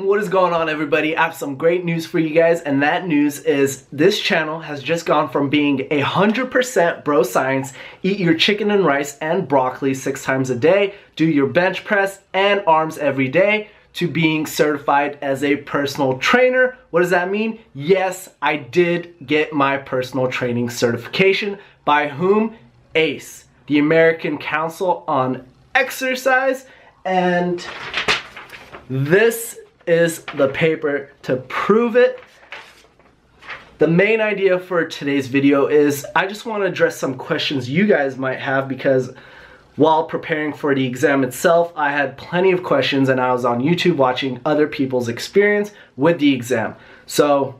What is going on, everybody? I have some great news for you guys, and that news is this channel has just gone from being 100% bro science, eat your chicken and rice and broccoli 6 times a day, do your bench press and arms every day, to being certified as a personal trainer. What does that mean? Yes, I did get my personal training certification. By whom? ACE, the American Council on Exercise, and this is the paper to prove it. The main idea for today's video is I just want to address some questions you guys might have, because while preparing for the exam itself, I had plenty of questions and I was on YouTube watching other people's experience with the exam. So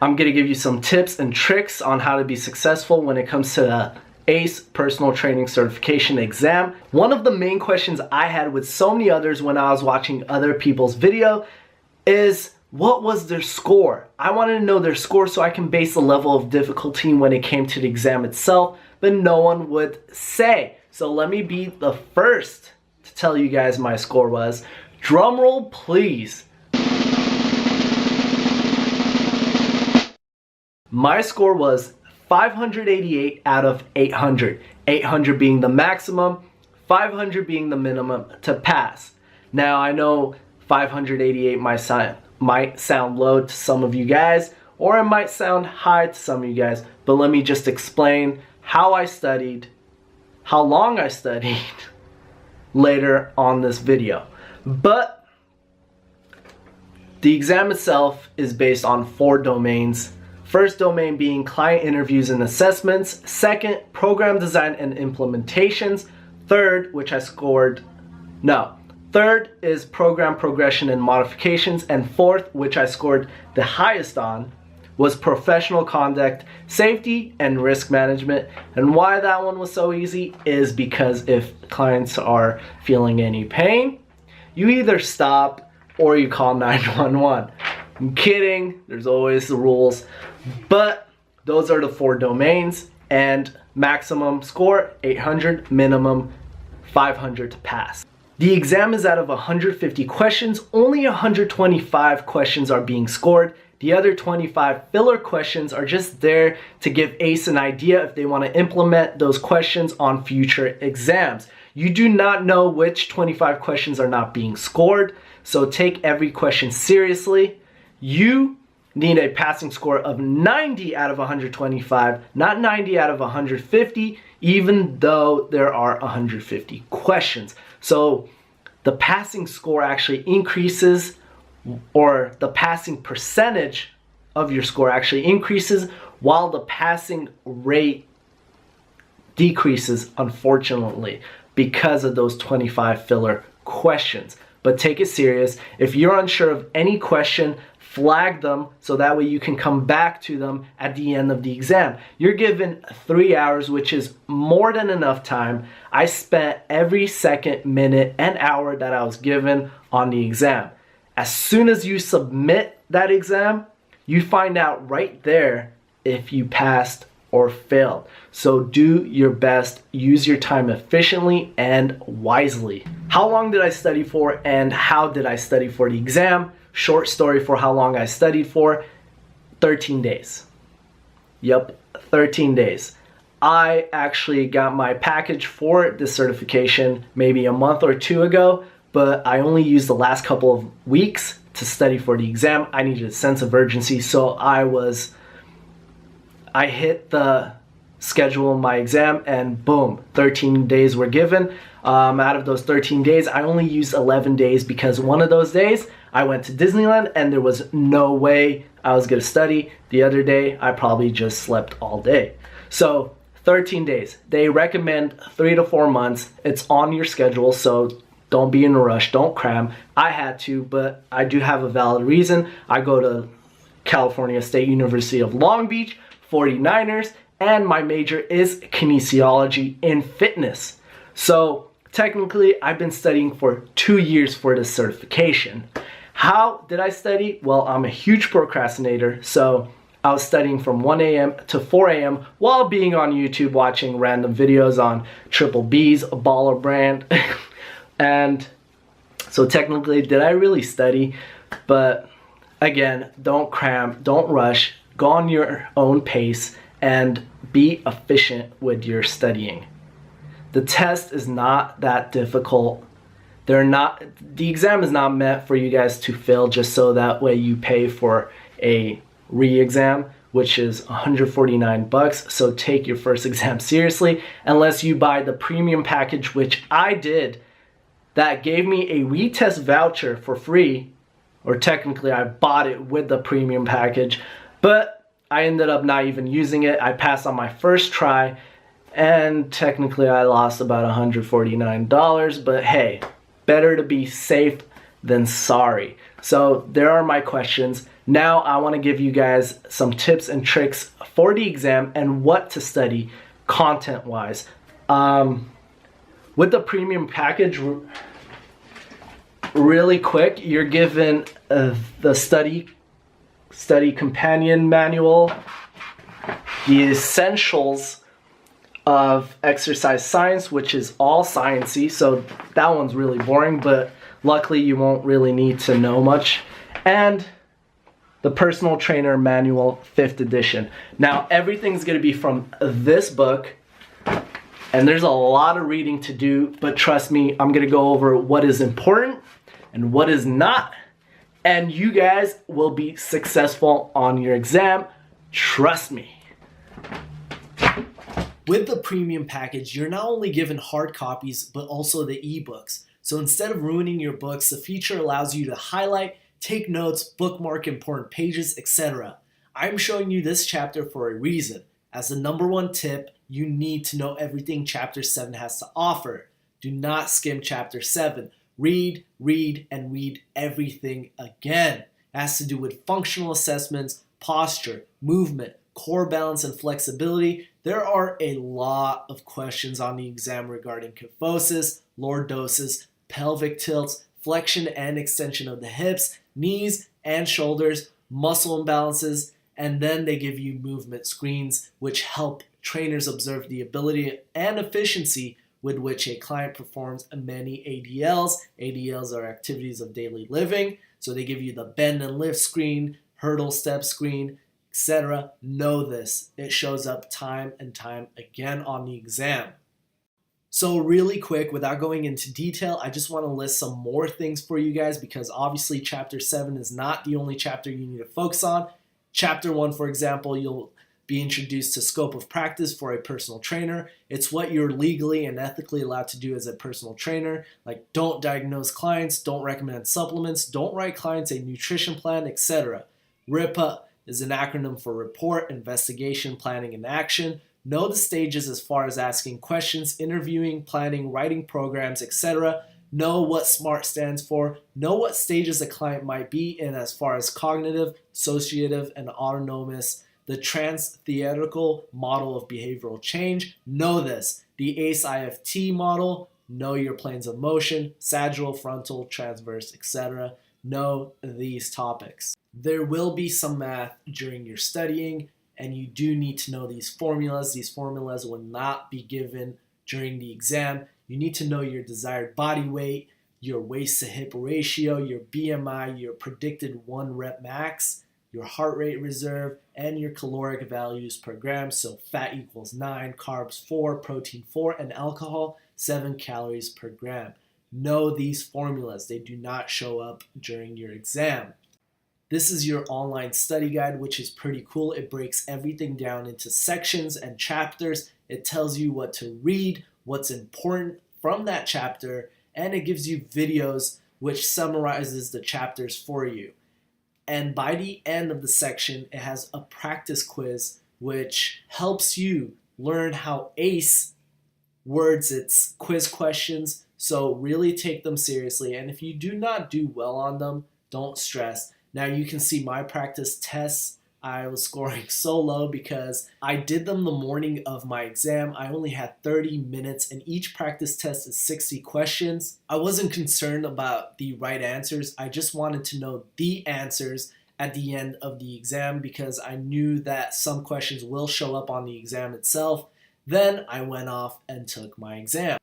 I'm going to give you some tips and tricks on how to be successful when it comes to the ACE personal training certification exam. One of the main questions I had with so many others when I was watching other people's video is, what was their score? I wanted to know their score so I can base the level of difficulty when it came to the exam itself, but no one would say. So let me be the first to tell you guys my score was. Drum roll, please. My score was 588 out of 800. 800 being the maximum, 500 being the minimum to pass. Now I know 588 might sound low to some of you guys, or it might sound high to some of you guys, but let me just explain how I studied, how long I studied later on this video. But the exam itself is based on 4 domains. First domain being client interviews and assessments. Second, program design and implementations. Third, Third is program progression and modifications. And fourth, which I scored the highest on, was professional conduct, safety, and risk management. And why that one was so easy is because if clients are feeling any pain, you either stop or you call 911. I'm kidding, there's always the rules, but those are the 4 domains, and maximum score 800, minimum 500 to pass. The exam is out of 150 questions, only 125 questions are being scored. The other 25 filler questions are just there to give ACE an idea if they want to implement those questions on future exams. You do not know which 25 questions are not being scored, so take every question seriously. You need a passing score of 90 out of 125, not 90 out of 150, even though there are 150 questions. So the passing score actually increases, or the passing percentage of your score actually increases, while the passing rate decreases, unfortunately, because of those 25 filler questions. But take it serious. If you're unsure of any question, flag them so that way you can come back to them at the end of the exam. You're given 3 hours, which is more than enough time. I spent every second, minute, and hour that I was given on the exam. As soon as you submit that exam, you find out right there if you passed or failed. So do your best, use your time efficiently and wisely. How long did I study for, and how did I study for the exam? Short story for how long I studied for: 13 days. Yep, 13 days. I actually got my package for this certification maybe a month or 2 ago, but I only used the last couple of weeks to study for the exam. I needed a sense of urgency, so I hit the schedule of my exam and boom, 13 days were given. Out of those 13 days, I only used 11 days because one of those days I went to Disneyland and there was no way I was gonna study. The other day, I probably just slept all day. So 13 days. They recommend 3 to 4 months. It's on your schedule, so don't be in a rush, don't cram. I had to, but I do have a valid reason. I go to California State University of Long Beach, 49ers, and my major is kinesiology in fitness. So technically, I've been studying for 2 years for this certification. How did I study? Well, I'm a huge procrastinator, so I was studying from 1 a.m. to 4 a.m. while being on YouTube watching random videos on Triple B's, a baller brand, and So technically, did I really study? But again, don't cram, don't rush, go on your own pace, and be efficient with your studying. The test is not that difficult. The exam is not meant for you guys to fail just so that way you pay for a re-exam, which is $149. So take your first exam seriously, unless you buy the premium package, which I did. That gave me a retest voucher for free, or technically I bought it with the premium package, but I ended up not even using it. I passed on my first try, and technically I lost about $149, but hey, better to be safe than sorry. So there are my questions. Now I want to give you guys some tips and tricks for the exam and what to study content-wise. With the premium package, really quick, you're given the study companion manual, the essentials of exercise science, which is all sciencey, so that one's really boring, but luckily you won't really need to know much, and the personal trainer manual 5th edition. Now everything's going to be from this book, and there's a lot of reading to do, but trust me, I'm going to go over what is important and what is not, and you guys will be successful on your exam. Trust me. With the premium package, you're not only given hard copies, but also the ebooks. So instead of ruining your books, the feature allows you to highlight, take notes, bookmark important pages, etc. I'm showing you this chapter for a reason. As the #1 tip, you need to know everything Chapter 7 has to offer. Do not skim Chapter 7. Read, read, and read everything again. It has to do with functional assessments, posture, movement, core balance, and flexibility. There are a lot of questions on the exam regarding kyphosis, lordosis, pelvic tilts, flexion and extension of the hips, knees and shoulders, muscle imbalances, and then they give you movement screens, which help trainers observe the ability and efficiency with which a client performs many ADLs. ADLs are activities of daily living, so they give you the bend and lift screen, hurdle step screen, etc. Know this. It shows up time and time again on the exam. So really quick, without going into detail, I just want to list some more things for you guys, because obviously Chapter 7 is not the only chapter you need to focus on. Chapter 1, for example, you'll be introduced to scope of practice for a personal trainer. It's what you're legally and ethically allowed to do as a personal trainer. Like, don't diagnose clients, don't recommend supplements, don't write clients a nutrition plan, etc. RIPA is an acronym for Report, Investigation, Planning, and Action. Know the stages as far as asking questions, interviewing, planning, writing programs, etc. Know what SMART stands for. Know what stages a client might be in as far as cognitive, associative, and autonomous. The trans-theoretical model of behavioral change. Know this. The ACE-IFT model. Know your planes of motion, sagittal, frontal, transverse, etc. Know these topics. There will be some math during your studying, and you do need to know these formulas. These formulas will not be given during the exam. You need to know your desired body weight, your waist to hip ratio, your BMI, your predicted 1 rep max, your heart rate reserve, and your caloric values per gram. So fat equals 9, carbs 4, protein 4, and alcohol 7 calories per gram. Know these formulas. They do not show up during your exam. This is your online study guide, which is pretty cool. It breaks everything down into sections and chapters. It tells you what to read, what's important from that chapter, and it gives you videos which summarizes the chapters for you. And by the end of the section, it has a practice quiz which helps you learn how ACE words its quiz questions. So really take them seriously. And if you do not do well on them, don't stress. Now you can see my practice tests. I was scoring so low because I did them the morning of my exam. I only had 30 minutes and each practice test is 60 questions. I wasn't concerned about the right answers. I just wanted to know the answers at the end of the exam because I knew that some questions will show up on the exam itself. Then I went off and took my exam.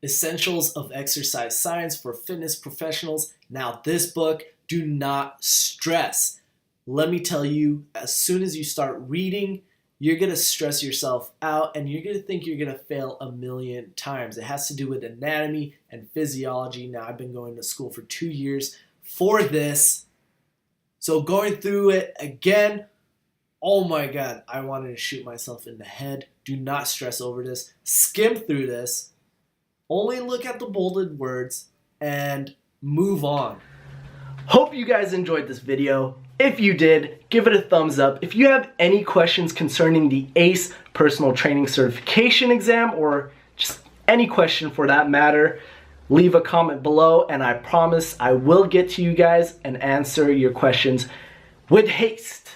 Essentials of Exercise Science for Fitness Professionals. Now this book, do not stress. Let me tell you, as soon as you start reading, you're going to stress yourself out and you're going to think you're going to fail a million times. It has to do with anatomy and physiology. Now, I've been going to school for 2 years for this. So going through it again, oh my God, I wanted to shoot myself in the head. Do not stress over this. Skim through this. Only look at the bolded words and move on. Hope you guys enjoyed this video. If you did, give it a thumbs up. If you have any questions concerning the ACE Personal Training Certification exam, or just any question for that matter, leave a comment below and I promise I will get to you guys and answer your questions with haste.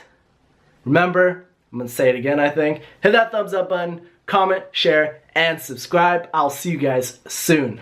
Remember, I'm gonna say it again, I think. Hit that thumbs up button, comment, share, and subscribe. I'll see you guys soon.